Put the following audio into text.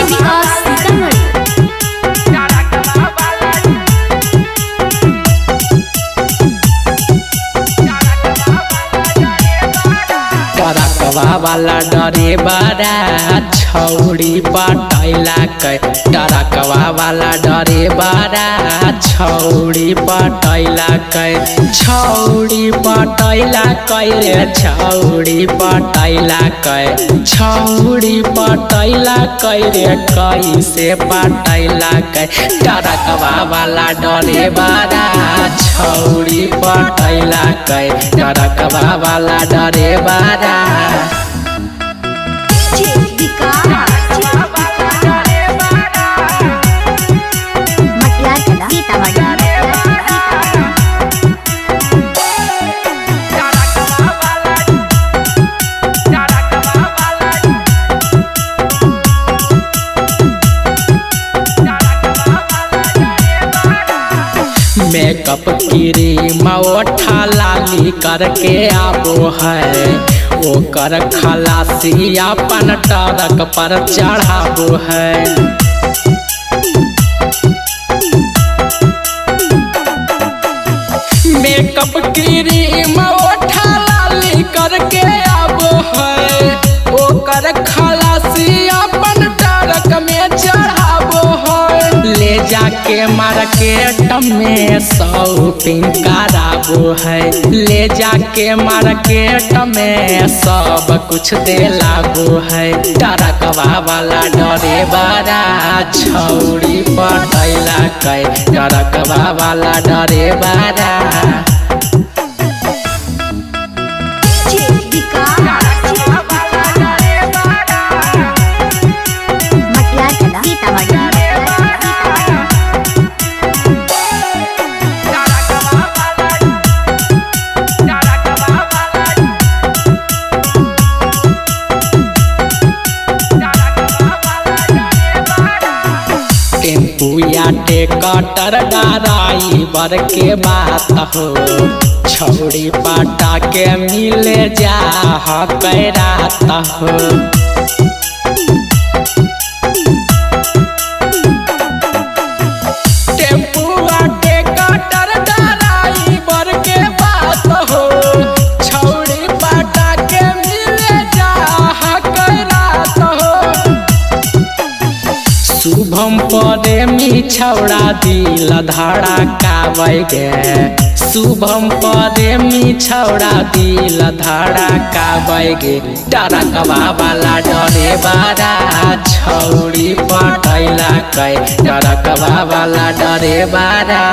विकास सीतामढ़ी। टरकवा वाला डरे बड़ा छौड़ी पटैला कै टरकवा वाला डरे बड़ा छौड़ी पटैला कै छौड़ी पटैला कै रे छौड़ी पटैला कै छौड़ी पटैला कै रे कैसे पटैला कै टरकवा वाला डरे बड़ा छौड़ी पटैला कै टरकवा वाला डरे बड़ा मेकअप क्रीम ओठा लाली करके आबो है ओकर खलासी अपन टरक पर चढ़ाबो है। मेकअप क्रीम ओठा लाली करके आबो है ओकर खलासी अपन टरक में चढ़ाबो है। ले जाके मार्केट में शॉपिंग कराबो है ले जाके मार्केट में सब कुछ दे लागो है। टरकवा वाला डरे बड़ा छौड़ी पटैला कै टरकवा वाला डरे बड़ा टेम्पुया टेकटर ड्राइवर के बात हो छौड़ी पाटा के मिले जा कै रात हो। टेम्पुआ टेकटर ड्राइवर के बात हो छौड़ी पाटा के मिले जा कै रात हो। शुभम प्रेमी छौड़ा दिल धड़काबै गे शुभम प्रेमी छौड़ा दिल धड़काबै गे टरकवा वाला डरे बड़ा छौड़ी पटैला कै टरकवा वाला डरे बड़ा।